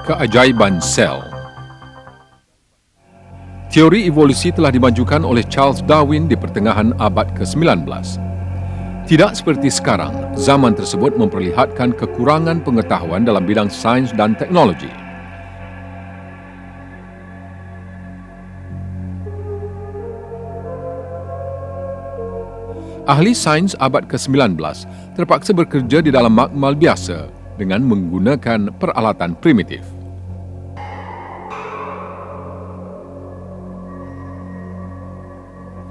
Keajaiban sel. Teori evolusi telah dimajukan oleh Charles Darwin di pertengahan abad ke-19. Tidak seperti sekarang, zaman tersebut memperlihatkan kekurangan pengetahuan dalam bidang sains dan teknologi. Ahli sains abad ke-19 terpaksa bekerja di dalam makmal biasa dengan menggunakan peralatan primitif.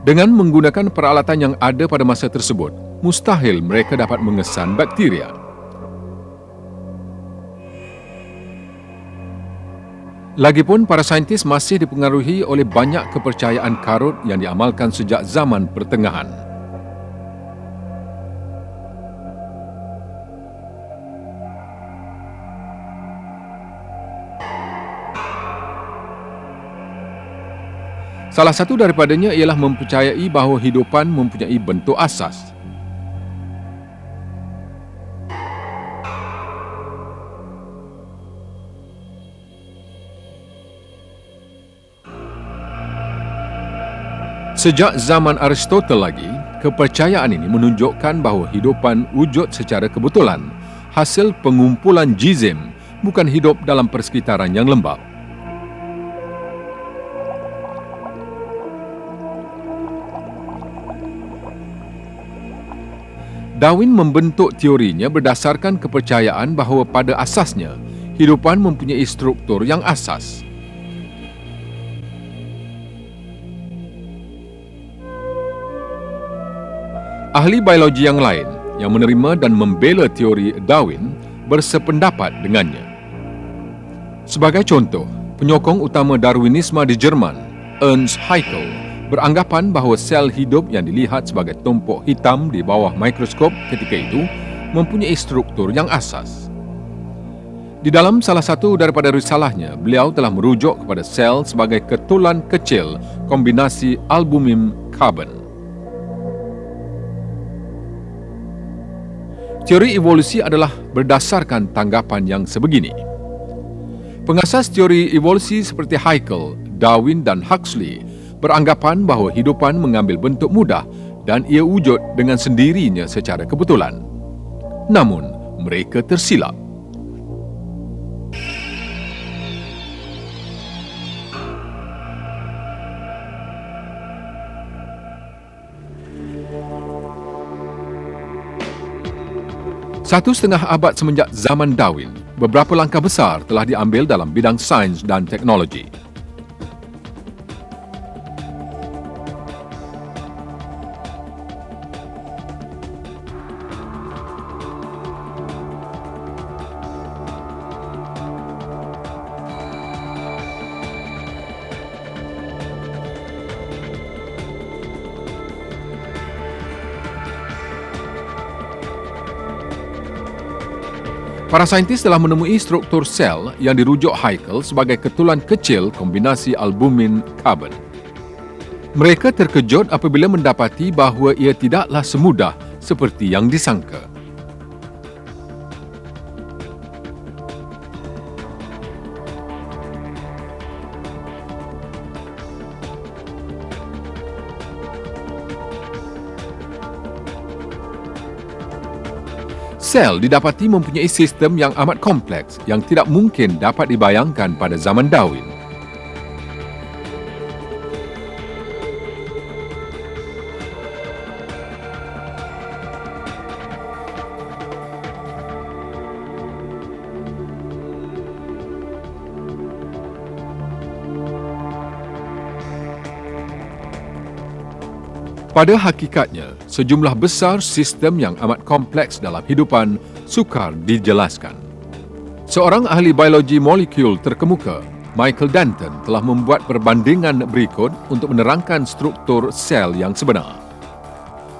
Dengan menggunakan peralatan yang ada pada masa tersebut, mustahil mereka dapat mengesan bakteria. Lagipun, para saintis masih dipengaruhi oleh banyak kepercayaan karut yang diamalkan sejak zaman pertengahan. Salah satu daripadanya ialah mempercayai bahawa hidupan mempunyai bentuk asas. Sejak zaman Aristotle lagi, kepercayaan ini menunjukkan bahawa hidupan wujud secara kebetulan, hasil pengumpulan jizim, bukan hidup dalam persekitaran yang lembap. Darwin membentuk teorinya berdasarkan kepercayaan bahawa pada asasnya, hidupan mempunyai struktur yang asas. Ahli biologi yang lain yang menerima dan membela teori Darwin bersependapat dengannya. Sebagai contoh, penyokong utama Darwinisme di Jerman, Ernst Haeckel, beranggapan bahawa sel hidup yang dilihat sebagai tumpuk hitam di bawah mikroskop ketika itu mempunyai struktur yang asas. Di dalam salah satu daripada risalahnya, beliau telah merujuk kepada sel sebagai ketulan kecil kombinasi albumin karbon. Teori evolusi adalah berdasarkan tanggapan yang sebegini. Pengasas teori evolusi seperti Haeckel, Darwin dan Huxley beranggapan bahawa hidupan mengambil bentuk mudah dan ia wujud dengan sendirinya secara kebetulan. Namun, mereka tersilap. Satu setengah abad semenjak zaman Darwin, beberapa langkah besar telah diambil dalam bidang sains dan teknologi. Para saintis telah menemui struktur sel yang dirujuk Haeckel sebagai ketulan kecil kombinasi albumin karbon. Mereka terkejut apabila mendapati bahawa ia tidaklah semudah seperti yang disangka. Sel didapati mempunyai sistem yang amat kompleks yang tidak mungkin dapat dibayangkan pada zaman Darwin. Pada hakikatnya, sejumlah besar sistem yang amat kompleks dalam hidupan sukar dijelaskan. Seorang ahli biologi molekul terkemuka, Michael Danton, telah membuat perbandingan berikut untuk menerangkan struktur sel yang sebenar.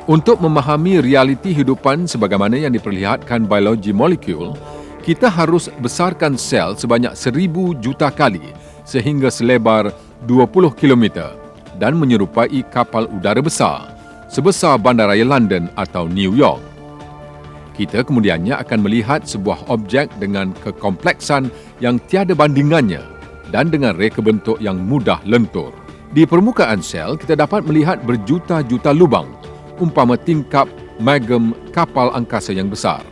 Untuk memahami realiti hidupan sebagaimana yang diperlihatkan biologi molekul, kita harus besarkan sel sebanyak 1000 juta kali sehingga selebar 20 km dan menyerupai kapal udara besar sebesar bandaraya London atau New York. Kita kemudiannya akan melihat sebuah objek dengan kekompleksan yang tiada bandingannya dan dengan reka bentuk yang mudah lentur. Di permukaan sel, kita dapat melihat berjuta-juta lubang, umpama tingkap magem kapal angkasa yang besar,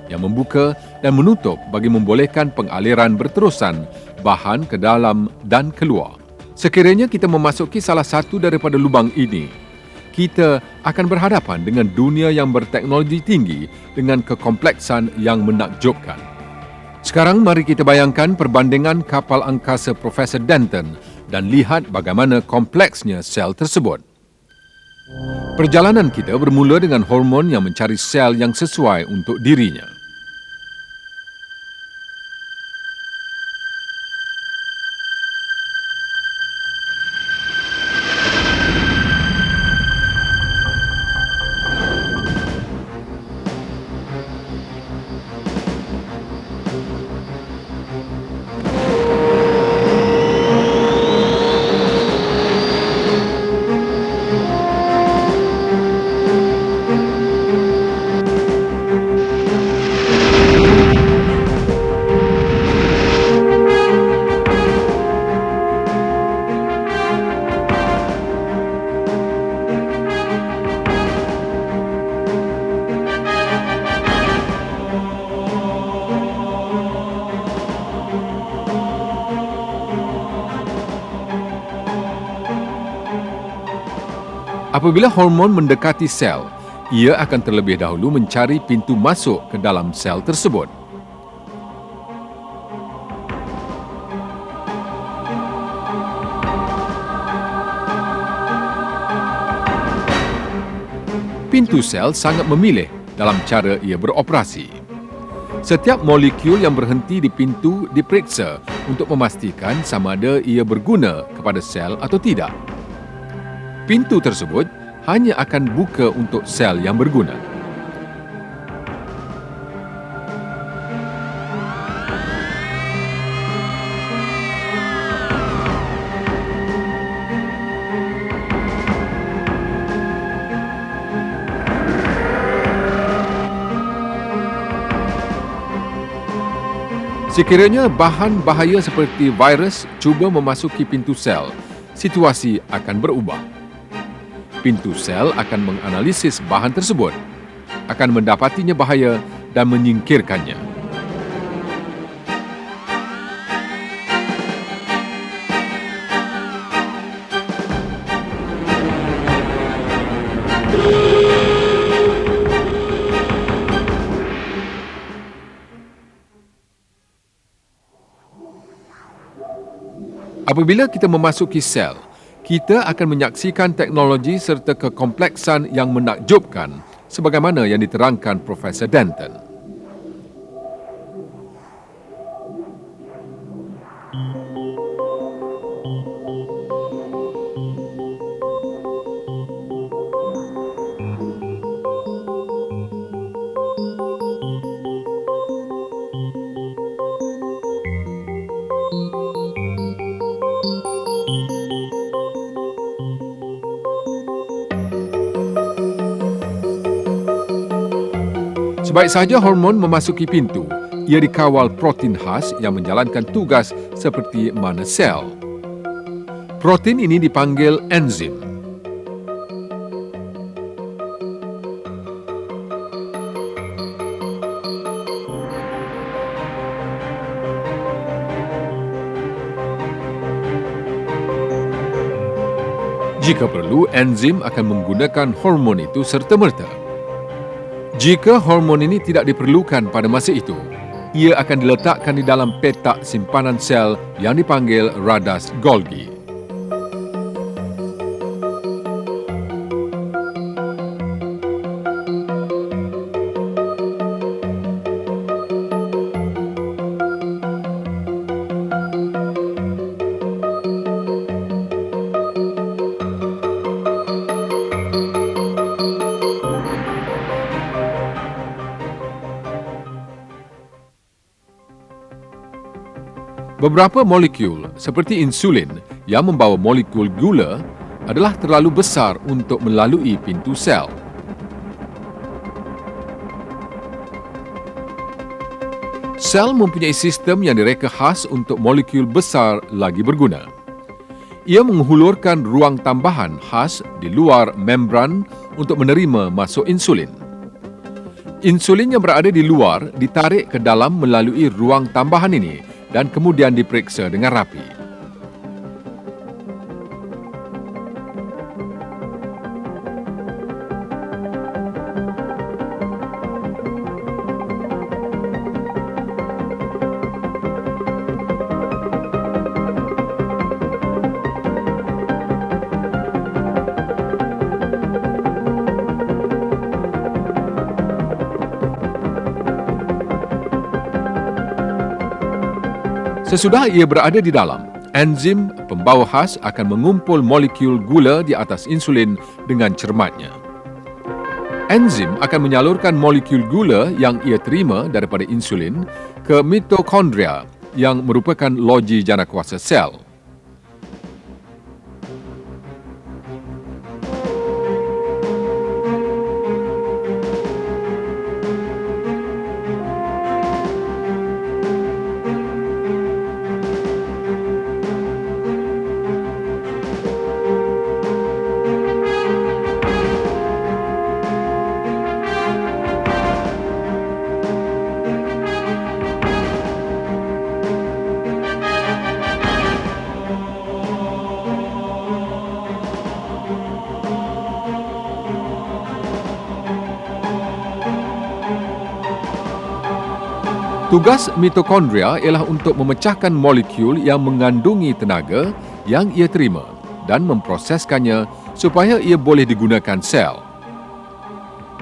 yang membuka dan menutup bagi membolehkan pengaliran berterusan bahan ke dalam dan keluar. Sekiranya kita memasuki salah satu daripada lubang ini, kita akan berhadapan dengan dunia yang berteknologi tinggi dengan kekompleksan yang menakjubkan. Sekarang mari kita bayangkan perbandingan kapal angkasa Profesor Denton dan lihat bagaimana kompleksnya sel tersebut. Perjalanan kita bermula dengan hormon yang mencari sel yang sesuai untuk dirinya. Apabila hormon mendekati sel, ia akan terlebih dahulu mencari pintu masuk ke dalam sel tersebut. Pintu sel sangat memilih dalam cara ia beroperasi. Setiap molekul yang berhenti di pintu diperiksa untuk memastikan sama ada ia berguna kepada sel atau tidak. Pintu tersebut hanya akan buka untuk sel yang berguna. Sekiranya bahan bahaya seperti virus cuba memasuki pintu sel, situasi akan berubah. Pintu sel akan menganalisis bahan tersebut, akan mendapatinya bahaya dan menyingkirkannya. Apabila kita memasuki sel, kita akan menyaksikan teknologi serta kekompleksan yang menakjubkan sebagaimana yang diterangkan Profesor Denton. Sebaik sahaja hormon memasuki pintu, ia dikawal protein khas yang menjalankan tugas seperti mana sel. Protein ini dipanggil enzim. Jika perlu, enzim akan menggunakan hormon itu serta-merta. Jika hormon ini tidak diperlukan pada masa itu, ia akan diletakkan di dalam petak simpanan sel yang dipanggil radas Golgi. Beberapa molekul seperti insulin yang membawa molekul gula adalah terlalu besar untuk melalui pintu sel. Sel mempunyai sistem yang direka khas untuk molekul besar lagi berguna. Ia menghulurkan ruang tambahan khas di luar membran untuk menerima masuk insulin. Insulin yang berada di luar ditarik ke dalam melalui ruang tambahan ini dan kemudian diperiksa dengan rapi. Sesudah ia berada di dalam, enzim pembawa khas akan mengumpul molekul gula di atas insulin dengan cermatnya. Enzim akan menyalurkan molekul gula yang ia terima daripada insulin ke mitokondria yang merupakan loji janakuasa sel. Tugas mitokondria ialah untuk memecahkan molekul yang mengandungi tenaga yang ia terima dan memproseskannya supaya ia boleh digunakan sel.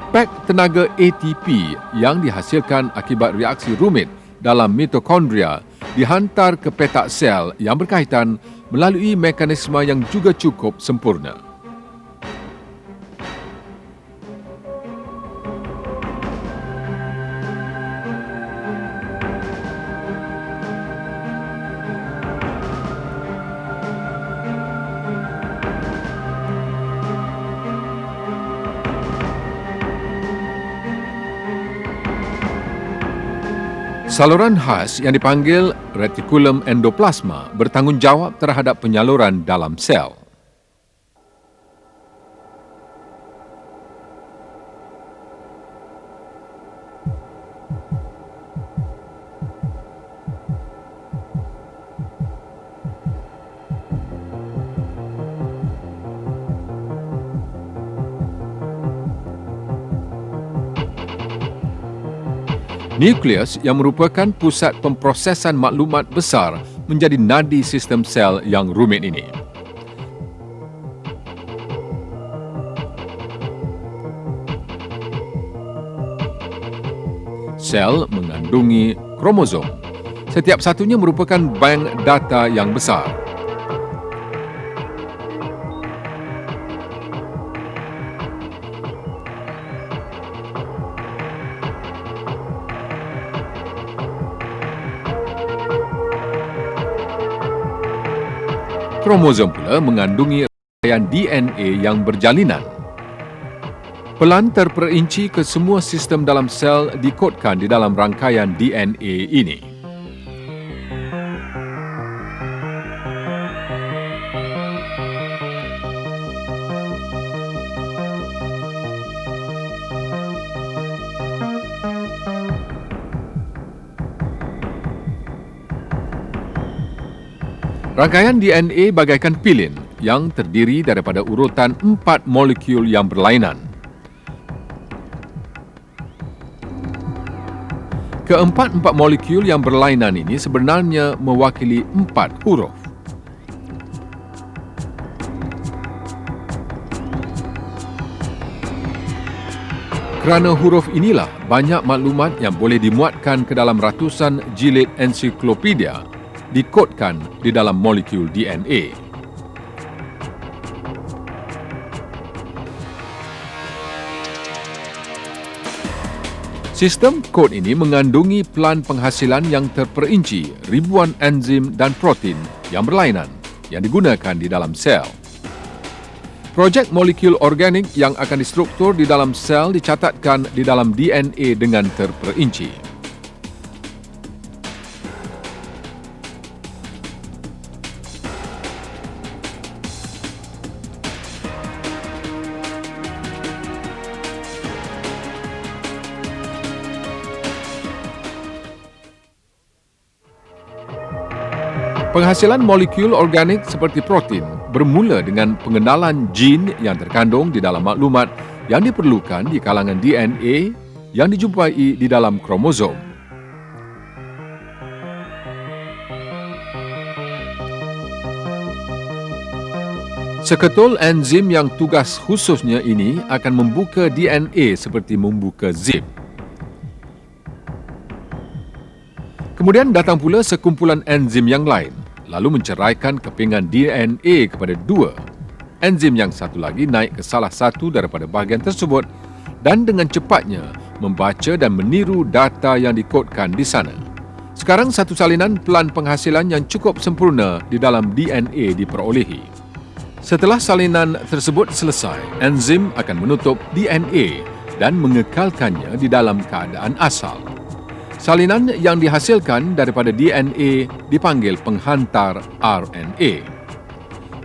Pak tenaga ATP yang dihasilkan akibat reaksi rumit dalam mitokondria dihantar ke petak sel yang berkaitan melalui mekanisme yang juga cukup sempurna. Saluran khas yang dipanggil retikulum endoplasma bertanggungjawab terhadap penyaluran dalam sel. Nukleus yang merupakan pusat pemprosesan maklumat besar menjadi nadi sistem sel yang rumit ini. Sel mengandungi kromosom. Setiap satunya merupakan bank data yang besar. Kromosom pula mengandungi rangkaian DNA yang berjalinan. Pelan terperinci ke semua sistem dalam sel dikodkan di dalam rangkaian DNA ini. Rangkaian DNA bagaikan pilin yang terdiri daripada urutan 4 molekul yang berlainan. Keempat-empat molekul yang berlainan ini sebenarnya mewakili 4 huruf. Kerana huruf inilah banyak maklumat yang boleh dimuatkan ke dalam ratusan jilid ensiklopedia dikodkan di dalam molekul DNA. Sistem kod ini mengandungi pelan penghasilan yang terperinci ribuan enzim dan protein yang berlainan yang digunakan di dalam sel. Projek molekul organik yang akan distruktur di dalam sel dicatatkan di dalam DNA dengan terperinci. Penghasilan molekul organik seperti protein bermula dengan pengenalan gene yang terkandung di dalam maklumat yang diperlukan di kalangan DNA yang dijumpai di dalam kromosom. Seketul enzim yang tugas khususnya ini akan membuka DNA seperti membuka zip. Kemudian datang pula sekumpulan enzim yang lain, lalu menceraikan kepingan DNA kepada dua. Enzim yang satu lagi naik ke salah satu daripada bahagian tersebut dan dengan cepatnya membaca dan meniru data yang dikodkan di sana. Sekarang satu salinan pelan penghasilan yang cukup sempurna di dalam DNA diperolehi. Setelah salinan tersebut selesai, enzim akan menutup DNA dan mengekalkannya di dalam keadaan asal. Salinan yang dihasilkan daripada DNA dipanggil penghantar RNA.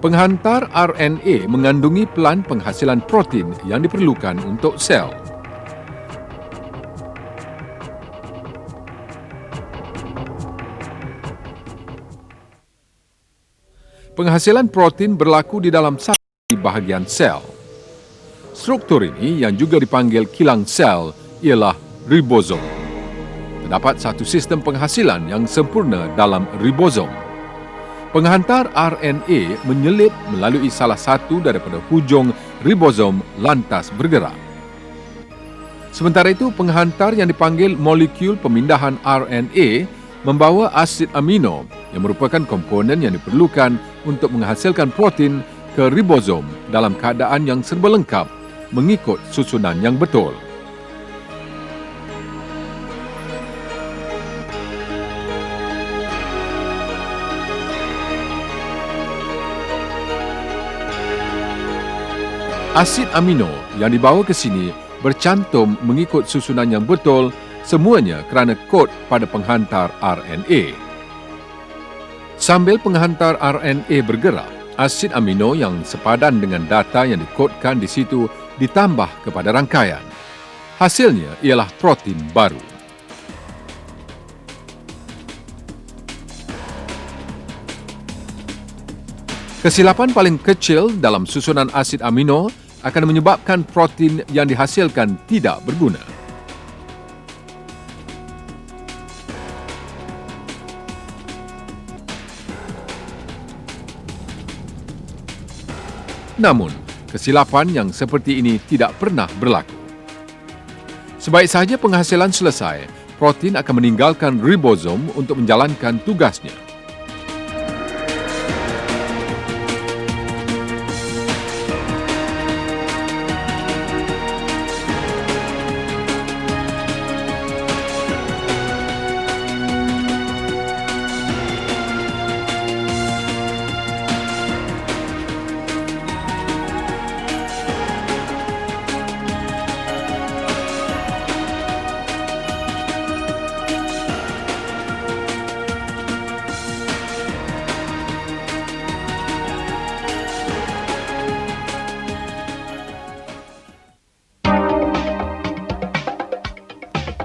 Penghantar RNA mengandungi pelan penghasilan protein yang diperlukan untuk sel. Penghasilan protein berlaku di dalam satu bahagian sel. Struktur ini yang juga dipanggil kilang sel ialah ribosom. Terdapat satu sistem penghasilan yang sempurna dalam ribosom. Penghantar RNA menyelip melalui salah satu daripada hujung ribosom lantas bergerak. Sementara itu, penghantar yang dipanggil molekul pemindahan RNA membawa asid amino yang merupakan komponen yang diperlukan untuk menghasilkan protein ke ribosom dalam keadaan yang serba lengkap mengikut susunan yang betul. Asid amino yang dibawa ke sini bercantum mengikut susunan yang betul, semuanya kerana kod pada penghantar RNA. Sambil penghantar RNA bergerak, asid amino yang sepadan dengan data yang dikodkan di situ ditambah kepada rangkaian. Hasilnya ialah protein baru. Kesilapan paling kecil dalam susunan asid amino akan menyebabkan protein yang dihasilkan tidak berguna. Namun, kesilapan yang seperti ini tidak pernah berlaku. Sebaik sahaja penghasilan selesai, protein akan meninggalkan ribosom untuk menjalankan tugasnya.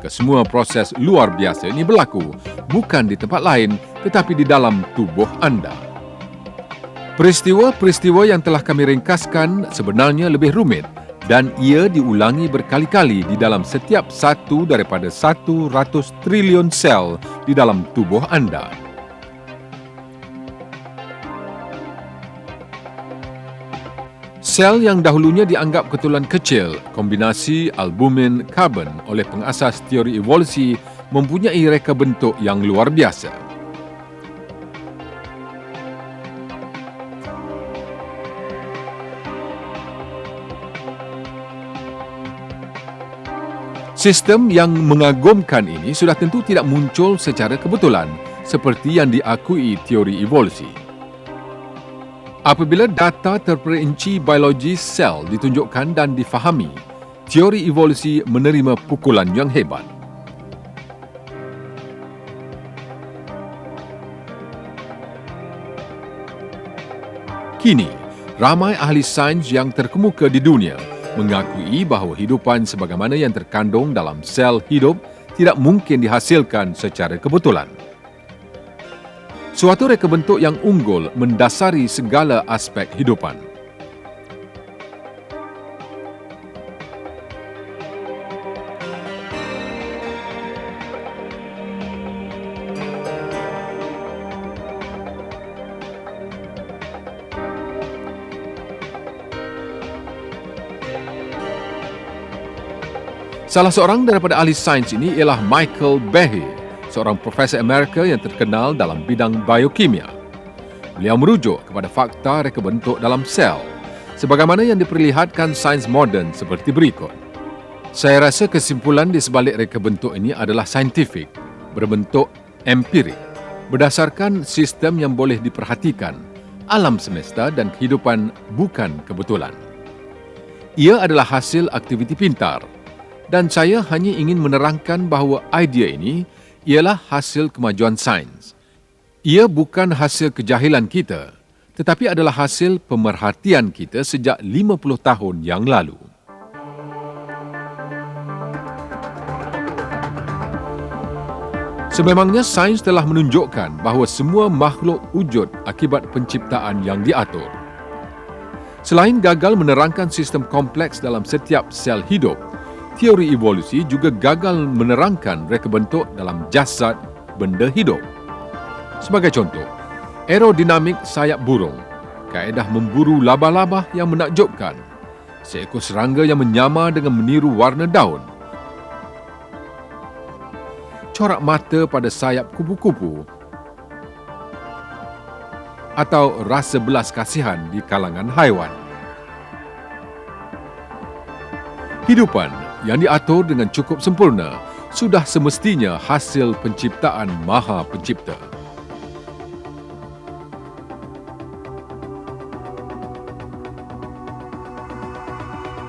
Kesemua proses luar biasa ini berlaku bukan di tempat lain tetapi di dalam tubuh anda. Peristiwa-peristiwa yang telah kami ringkaskan sebenarnya lebih rumit dan ia diulangi berkali-kali di dalam setiap satu daripada 100 trilion sel di dalam tubuh anda. Sel yang dahulunya dianggap ketulan kecil, kombinasi albumin karbon oleh pengasas teori evolusi mempunyai reka bentuk yang luar biasa. Sistem yang mengagumkan ini sudah tentu tidak muncul secara kebetulan seperti yang diakui teori evolusi. Apabila data terperinci biologi sel ditunjukkan dan difahami, teori evolusi menerima pukulan yang hebat. Kini, ramai ahli sains yang terkemuka di dunia mengakui bahawa hidupan sebagaimana yang terkandung dalam sel hidup tidak mungkin dihasilkan secara kebetulan. Suatu reka bentuk yang unggul mendasari segala aspek hidupan. Salah seorang daripada ahli sains ini ialah Michael Behe, seorang profesor Amerika yang terkenal dalam bidang biokimia. Beliau merujuk kepada fakta reka bentuk dalam sel, sebagaimana yang diperlihatkan sains moden seperti berikut. Saya rasa kesimpulan di sebalik reka bentuk ini adalah saintifik, berbentuk empirik, berdasarkan sistem yang boleh diperhatikan, alam semesta dan kehidupan bukan kebetulan. Ia adalah hasil aktiviti pintar, dan saya hanya ingin menerangkan bahawa idea ini ialah hasil kemajuan sains. Ia bukan hasil kejahilan kita, tetapi adalah hasil pemerhatian kita sejak 50 tahun yang lalu. Sememangnya sains telah menunjukkan bahawa semua makhluk wujud akibat penciptaan yang diatur. Selain gagal menerangkan sistem kompleks dalam setiap sel hidup, teori evolusi juga gagal menerangkan reka bentuk dalam jasad benda hidup. Sebagai contoh, aerodinamik sayap burung, kaedah memburu laba-laba yang menakjubkan, seekor serangga yang menyamar dengan meniru warna daun, corak mata pada sayap kupu-kupu, atau rasa belas kasihan di kalangan haiwan. Hidupan yang diatur dengan cukup sempurna sudah semestinya hasil penciptaan Maha Pencipta.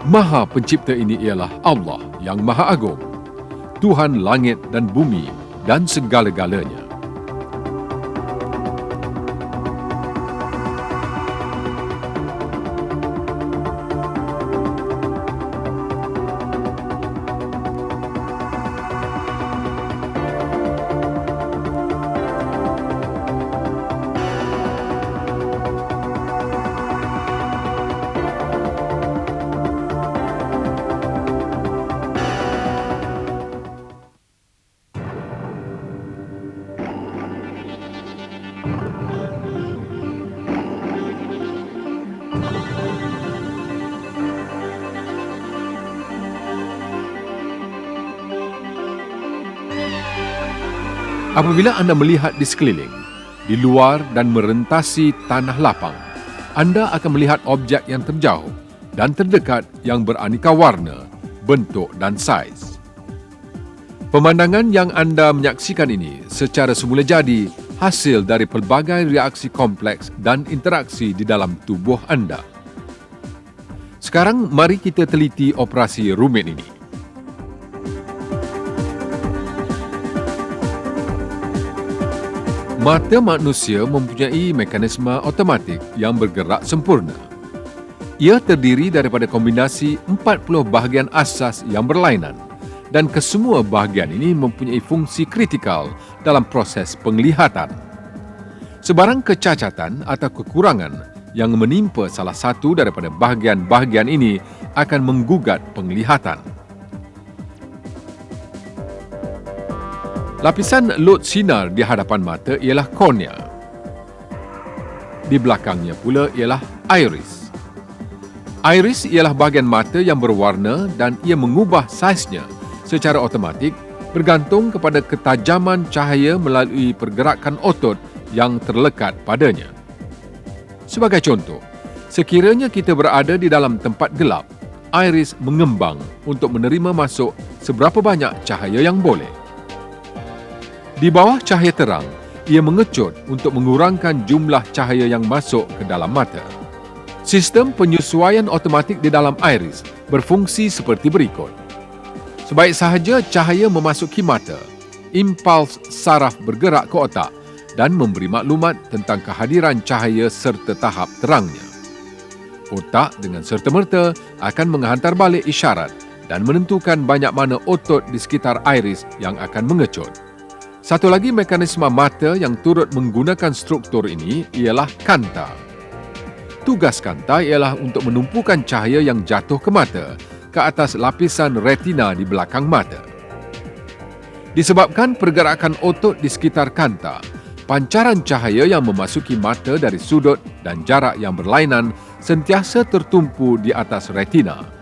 Maha Pencipta ini ialah Allah yang Maha Agung, Tuhan langit dan bumi dan segala-galanya. Apabila anda melihat di sekeliling, di luar dan merentasi tanah lapang, anda akan melihat objek yang terjauh dan terdekat yang beraneka warna, bentuk dan saiz. Pemandangan yang anda menyaksikan ini secara semula jadi hasil dari pelbagai reaksi kompleks dan interaksi di dalam tubuh anda. Sekarang mari kita teliti operasi rumit ini. Mata manusia mempunyai mekanisme automatik yang bergerak sempurna. Ia terdiri daripada kombinasi 40 bahagian asas yang berlainan dan kesemua bahagian ini mempunyai fungsi kritikal dalam proses penglihatan. Sebarang kecacatan atau kekurangan yang menimpa salah satu daripada bahagian-bahagian ini akan menggugat penglihatan. Lapisan lot sinar di hadapan mata ialah kornea. Di belakangnya pula ialah iris. Iris ialah bahagian mata yang berwarna dan ia mengubah saiznya secara automatik bergantung kepada ketajaman cahaya melalui pergerakan otot yang terlekat padanya. Sebagai contoh, sekiranya kita berada di dalam tempat gelap, iris mengembang untuk menerima masuk seberapa banyak cahaya yang boleh. Di bawah cahaya terang, ia mengecut untuk mengurangkan jumlah cahaya yang masuk ke dalam mata. Sistem penyesuaian automatik di dalam iris berfungsi seperti berikut. Sebaik sahaja cahaya memasuki mata, impuls saraf bergerak ke otak dan memberi maklumat tentang kehadiran cahaya serta tahap terangnya. Otak dengan serta-merta akan menghantar balik isyarat dan menentukan banyak mana otot di sekitar iris yang akan mengecut. Satu lagi mekanisme mata yang turut menggunakan struktur ini ialah kanta. Tugas kanta ialah untuk menumpukan cahaya yang jatuh ke mata ke atas lapisan retina di belakang mata. Disebabkan pergerakan otot di sekitar kanta, pancaran cahaya yang memasuki mata dari sudut dan jarak yang berlainan sentiasa tertumpu di atas retina.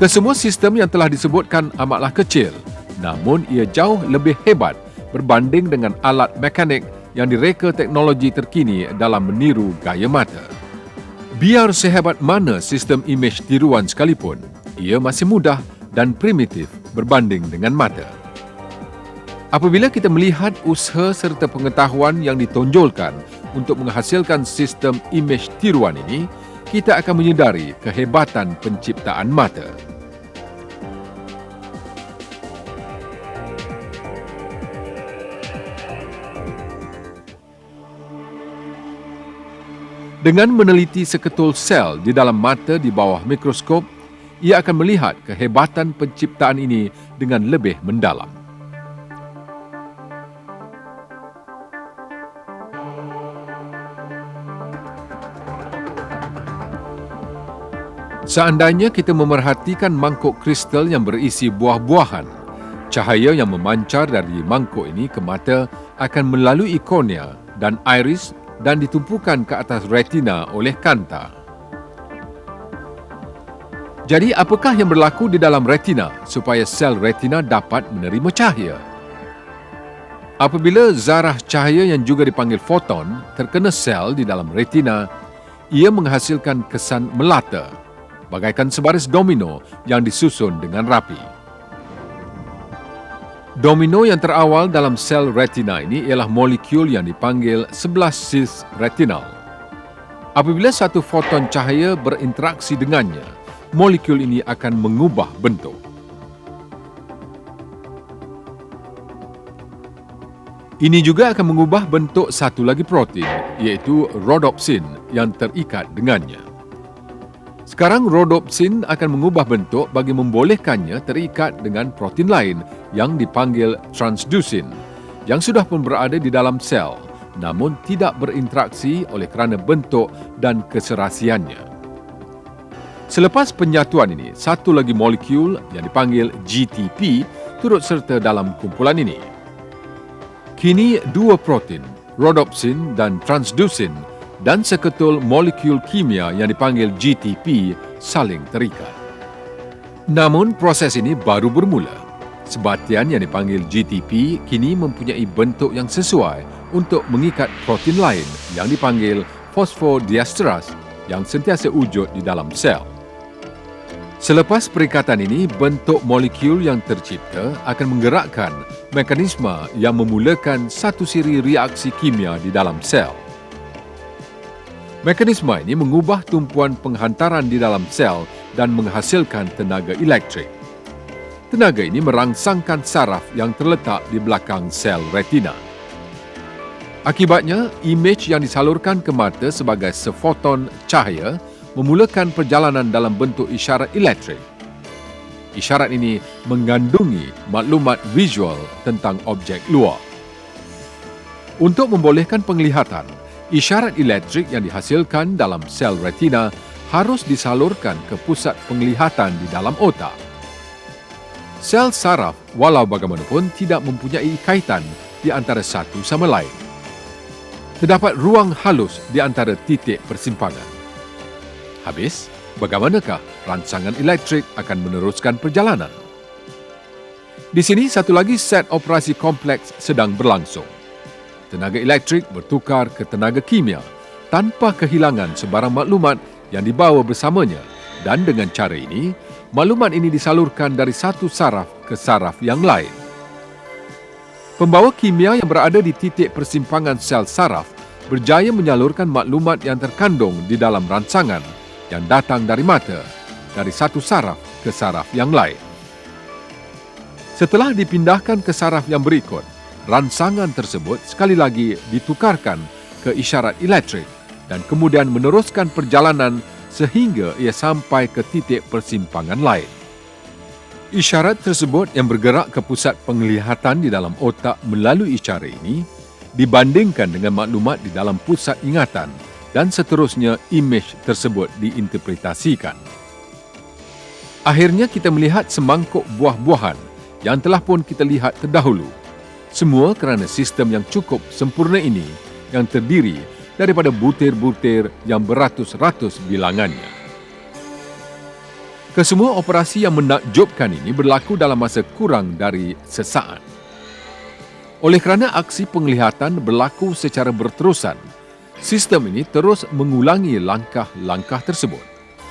Kesemua sistem yang telah disebutkan amatlah kecil, namun ia jauh lebih hebat berbanding dengan alat mekanik yang direka teknologi terkini dalam meniru gaya mata. Biar sehebat mana sistem imej tiruan sekalipun, ia masih mudah dan primitif berbanding dengan mata. Apabila kita melihat usaha serta pengetahuan yang ditonjolkan untuk menghasilkan sistem imej tiruan ini, kita akan menyedari kehebatan penciptaan mata. Dengan meneliti seketul sel di dalam mata di bawah mikroskop, ia akan melihat kehebatan penciptaan ini dengan lebih mendalam. Seandainya kita memerhatikan mangkuk kristal yang berisi buah-buahan, cahaya yang memancar dari mangkuk ini ke mata akan melalui kornea dan iris dan ditumpukan ke atas retina oleh kanta. Jadi, apakah yang berlaku di dalam retina supaya sel retina dapat menerima cahaya? Apabila zarah cahaya yang juga dipanggil foton terkena sel di dalam retina, ia menghasilkan kesan melata, bagaikan sebaris domino yang disusun dengan rapi. Domino yang terawal dalam sel retina ini ialah molekul yang dipanggil 11 cis retinal. Apabila satu foton cahaya berinteraksi dengannya, molekul ini akan mengubah bentuk. Ini juga akan mengubah bentuk satu lagi protein, iaitu rhodopsin yang terikat dengannya. Sekarang rhodopsin akan mengubah bentuk bagi membolehkannya terikat dengan protein lain yang dipanggil transdusin yang sudah pun berada di dalam sel namun tidak berinteraksi oleh kerana bentuk dan keserasiannya. Selepas penyatuan ini, satu lagi molekul yang dipanggil GTP turut serta dalam kumpulan ini. Kini dua protein, rhodopsin dan transdusin dan seketul molekul kimia yang dipanggil GTP saling terikat. Namun proses ini baru bermula. Sebatian yang dipanggil GTP kini mempunyai bentuk yang sesuai untuk mengikat protein lain yang dipanggil fosfodiesterase yang sentiasa wujud di dalam sel. Selepas perikatan ini, bentuk molekul yang tercipta akan menggerakkan mekanisme yang memulakan satu siri reaksi kimia di dalam sel. Mekanisme ini mengubah tumpuan penghantaran di dalam sel dan menghasilkan tenaga elektrik. Tenaga ini merangsangkan saraf yang terletak di belakang sel retina. Akibatnya, imej yang disalurkan ke mata sebagai sefoton cahaya memulakan perjalanan dalam bentuk isyarat elektrik. Isyarat ini mengandungi maklumat visual tentang objek luar. Untuk membolehkan penglihatan, isyarat elektrik yang dihasilkan dalam sel retina harus disalurkan ke pusat penglihatan di dalam otak. Sel saraf walau bagaimanapun tidak mempunyai kaitan di antara satu sama lain. Terdapat ruang halus di antara titik persimpangan. Habis, bagaimanakah rangsangan elektrik akan meneruskan perjalanan? Di sini satu lagi set operasi kompleks sedang berlangsung. Tenaga elektrik bertukar ke tenaga kimia tanpa kehilangan sebarang maklumat yang dibawa bersamanya dan dengan cara ini, maklumat ini disalurkan dari satu saraf ke saraf yang lain. Pembawa kimia yang berada di titik persimpangan sel saraf berjaya menyalurkan maklumat yang terkandung di dalam rangsangan yang datang dari mata dari satu saraf ke saraf yang lain. Setelah dipindahkan ke saraf yang berikut, rangsangan tersebut sekali lagi ditukarkan ke isyarat elektrik dan kemudian meneruskan perjalanan sehingga ia sampai ke titik persimpangan lain. Isyarat tersebut yang bergerak ke pusat penglihatan di dalam otak melalui cara ini dibandingkan dengan maklumat di dalam pusat ingatan dan seterusnya imej tersebut diinterpretasikan. Akhirnya kita melihat semangkuk buah-buahan yang telah pun kita lihat terdahulu. Semua kerana sistem yang cukup sempurna ini yang terdiri daripada butir-butir yang beratus-ratus bilangannya. Kesemua operasi yang menakjubkan ini berlaku dalam masa kurang dari sesaat. Oleh kerana aksi penglihatan berlaku secara berterusan, sistem ini terus mengulangi langkah-langkah tersebut.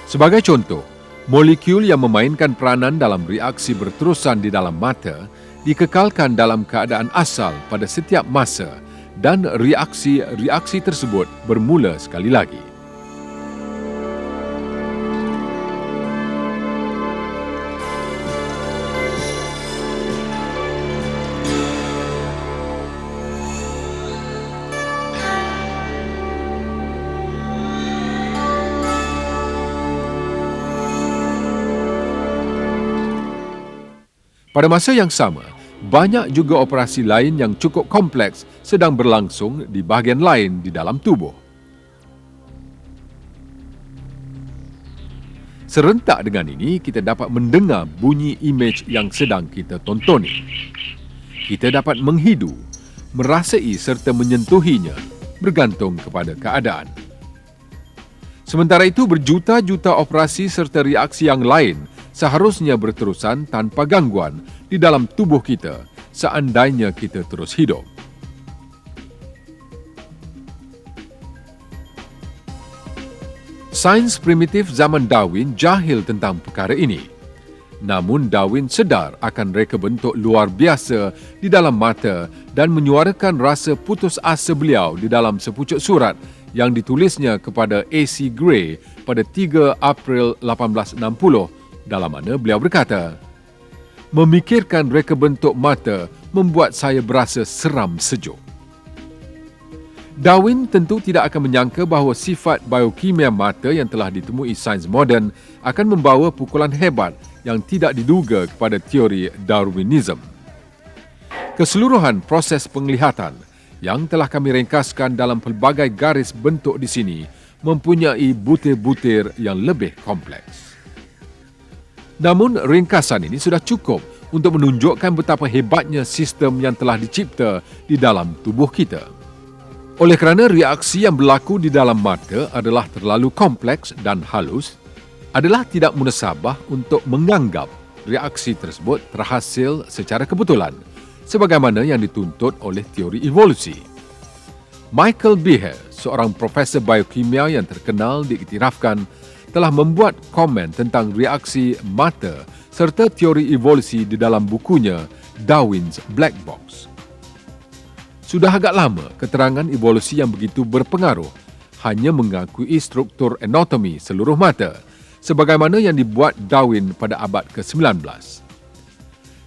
Sebagai contoh, molekul yang memainkan peranan dalam reaksi berterusan di dalam mata dikekalkan dalam keadaan asal pada setiap masa dan reaksi-reaksi tersebut bermula sekali lagi. Pada masa yang sama, banyak juga operasi lain yang cukup kompleks sedang berlangsung di bahagian lain di dalam tubuh. Serentak dengan ini, kita dapat mendengar bunyi imej yang sedang kita tonton. Kita dapat menghidu, merasai serta menyentuhinya bergantung kepada keadaan. Sementara itu, berjuta-juta operasi serta reaksi yang lain seharusnya berterusan tanpa gangguan di dalam tubuh kita seandainya kita terus hidup. Sains primitif zaman Darwin jahil tentang perkara ini. Namun Darwin sedar akan reka bentuk luar biasa di dalam mata dan menyuarakan rasa putus asa beliau di dalam sepucuk surat yang ditulisnya kepada A.C. Gray pada 3 April 1860, dalam mana beliau berkata, "Memikirkan reka bentuk mata membuat saya berasa seram sejuk." Darwin tentu tidak akan menyangka bahawa sifat biokimia mata yang telah ditemui sains moden akan membawa pukulan hebat yang tidak diduga kepada teori Darwinism. Keseluruhan proses penglihatan yang telah kami ringkaskan dalam pelbagai garis bentuk di sini mempunyai butir-butir yang lebih kompleks. Namun, ringkasan ini sudah cukup untuk menunjukkan betapa hebatnya sistem yang telah dicipta di dalam tubuh kita. Oleh kerana reaksi yang berlaku di dalam mata adalah terlalu kompleks dan halus, adalah tidak munasabah untuk menganggap reaksi tersebut terhasil secara kebetulan, sebagaimana yang dituntut oleh teori evolusi. Michael Behe, seorang profesor biokimia yang terkenal diiktirafkan, telah membuat komen tentang reaksi mata serta teori evolusi di dalam bukunya Darwin's Black Box. Sudah agak lama keterangan evolusi yang begitu berpengaruh hanya mengakui struktur anatomi seluruh mata, sebagaimana yang dibuat Darwin pada abad ke-19.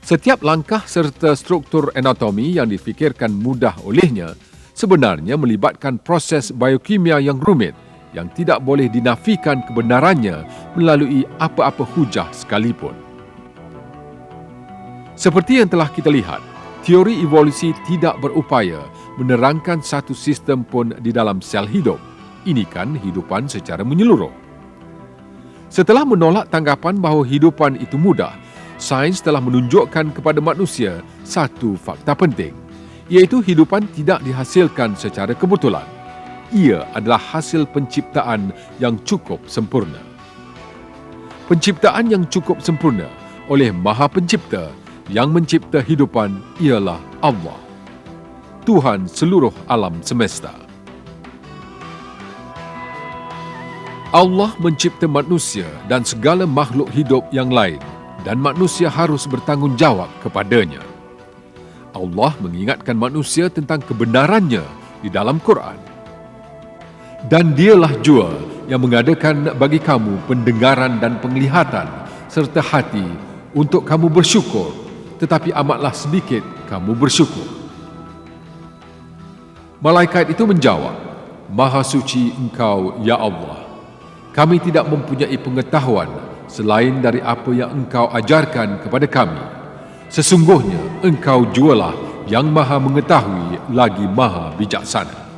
Setiap langkah serta struktur anatomi yang difikirkan mudah olehnya sebenarnya melibatkan proses biokimia yang rumit yang tidak boleh dinafikan kebenarannya melalui apa-apa hujah sekalipun. Seperti yang telah kita lihat, teori evolusi tidak berupaya menerangkan satu sistem pun di dalam sel hidup. Ini kan hidupan secara menyeluruh. Setelah menolak tanggapan bahawa hidupan itu mudah, sains telah menunjukkan kepada manusia satu fakta penting, iaitu hidupan tidak dihasilkan secara kebetulan. Ia adalah hasil penciptaan yang cukup sempurna. Penciptaan yang cukup sempurna oleh Maha Pencipta yang mencipta hidupan ialah Allah, Tuhan seluruh alam semesta. Allah mencipta manusia dan segala makhluk hidup yang lain dan manusia harus bertanggungjawab kepadanya. Allah mengingatkan manusia tentang kebenarannya di dalam Quran. Dan dialah jua yang mengadakan bagi kamu pendengaran dan penglihatan serta hati untuk kamu bersyukur, tetapi amatlah sedikit kamu bersyukur. Malaikat itu menjawab, Maha suci Engkau, Ya Allah. Kami tidak mempunyai pengetahuan selain dari apa yang engkau ajarkan kepada kami. Sesungguhnya engkau jualah yang maha mengetahui lagi maha bijaksana.